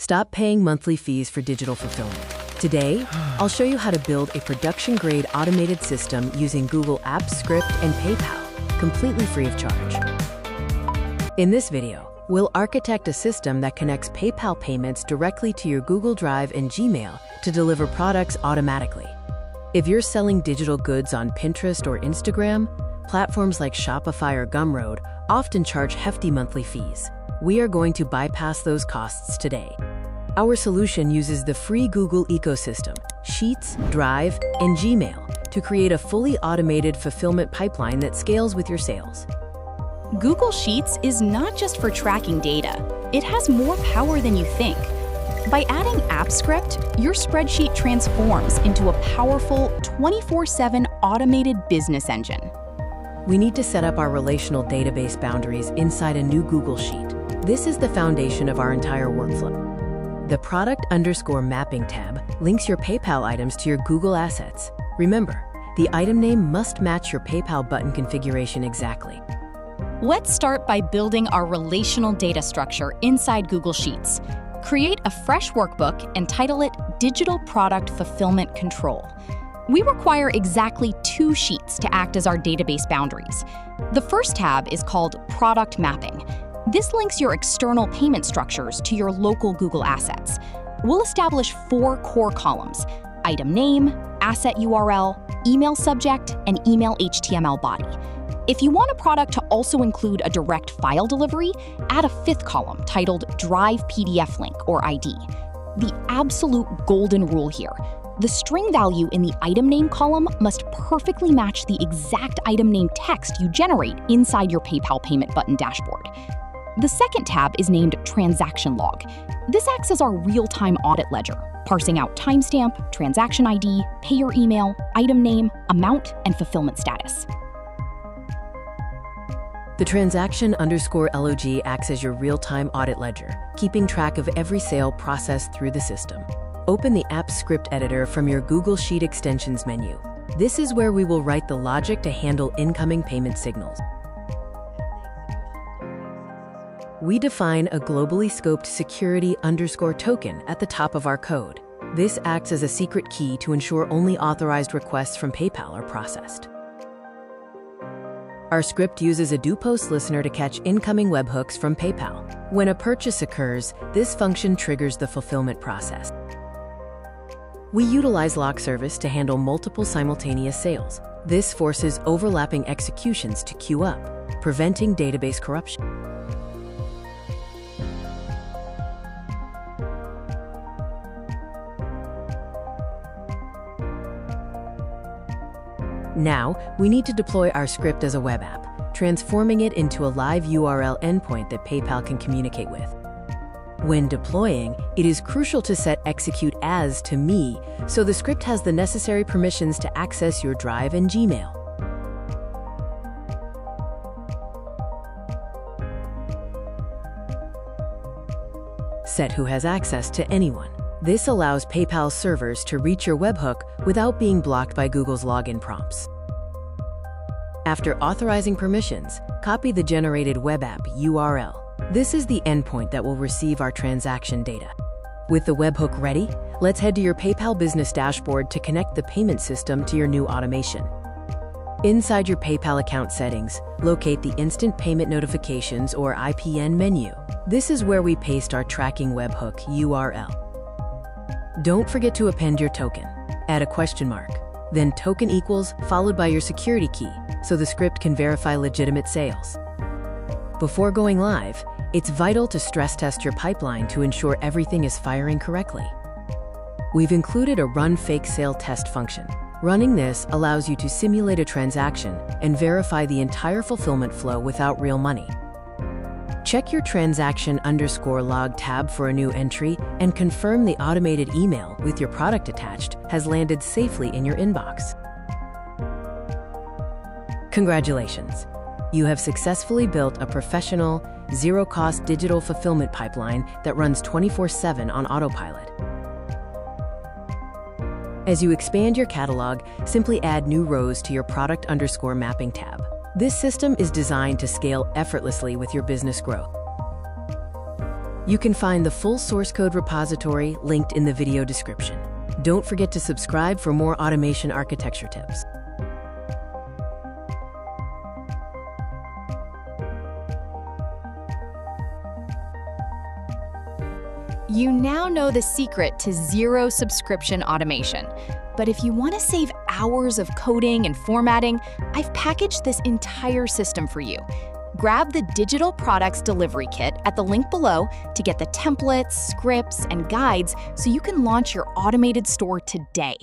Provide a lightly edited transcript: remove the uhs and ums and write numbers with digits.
Stop paying monthly fees for digital fulfillment. Today, I'll show you how to build a production-grade automated system using Google Apps Script and PayPal, completely free of charge. In this video, we'll architect a system that connects PayPal payments directly to your Google Drive and Gmail to deliver products automatically. If you're selling digital goods on Pinterest or Instagram, platforms like Shopify or Gumroad often charge hefty monthly fees. We are going to bypass those costs today. Our solution uses the free Google ecosystem, Sheets, Drive, and Gmail to create a fully automated fulfillment pipeline that scales with your sales. Google Sheets is not just for tracking data. It has more power than you think. By adding App Script, your spreadsheet transforms into a powerful 24/7 automated business engine. We need to set up our relational database boundaries inside a new Google Sheet. This is the foundation of our entire workflow. The product_mapping tab links your PayPal items to your Google Assets. Remember, the item name must match your PayPal button configuration exactly. Let's start by building our relational data structure inside Google Sheets. Create a fresh workbook and title it Digital Product Fulfillment Control. We require exactly 2 sheets to act as our database boundaries. The first tab is called Product Mapping. This links your external payment structures to your local Google Assets. We'll establish 4 core columns: item name, asset URL, email subject, and email HTML body. If you want a product to also include a direct file delivery, add a 5th column titled Drive PDF Link or ID. The absolute golden rule here: the string value in the item name column must perfectly match the exact item name text you generate inside your PayPal payment button dashboard. The second tab is named Transaction Log. This acts as our real-time audit ledger, parsing out timestamp, transaction ID, payer email, item name, amount, and fulfillment status. The transaction_log acts as your real-time audit ledger, keeping track of every sale processed through the system. Open the App Script editor from your Google Sheet Extensions menu. This is where we will write the logic to handle incoming payment signals. We define a globally scoped security_token at the top of our code. This acts as a secret key to ensure only authorized requests from PayPal are processed. Our script uses a do-post listener to catch incoming webhooks from PayPal. When a purchase occurs, this function triggers the fulfillment process. We utilize lock service to handle multiple simultaneous sales. This forces overlapping executions to queue up, preventing database corruption. Now, we need to deploy our script as a web app, transforming it into a live URL endpoint that PayPal can communicate with. When deploying, it is crucial to set Execute As to Me, so the script has the necessary permissions to access your Drive and Gmail. Set Who has access to anyone. This allows PayPal's servers to reach your webhook without being blocked by Google's login prompts. After authorizing permissions, copy the generated web app URL. This is the endpoint that will receive our transaction data. With the webhook ready, let's head to your PayPal business dashboard to connect the payment system to your new automation. Inside your PayPal account settings, locate the Instant Payment Notifications or IPN menu. This is where we paste our tracking webhook URL. Don't forget to append your token. Add a question mark, then token equals followed by your security key so the script can verify legitimate sales. Before going live, it's vital to stress test your pipeline to ensure everything is firing correctly. We've included a run fake sale test function. Running this allows you to simulate a transaction and verify the entire fulfillment flow without real money. Check your transaction_log tab for a new entry and confirm the automated email with your product attached has landed safely in your inbox. Congratulations! You have successfully built a professional, zero-cost digital fulfillment pipeline that runs 24/7 on autopilot. As you expand your catalog, simply add new rows to your product_mapping tab. This system is designed to scale effortlessly with your business growth. You can find the full source code repository linked in the video description. Don't forget to subscribe for more automation architecture tips. You now know the secret to zero subscription automation. But if you want to save hours of coding and formatting, I've packaged this entire system for you. Grab the Digital Products Delivery Kit at the link below to get the templates, scripts, and guides so you can launch your automated store today.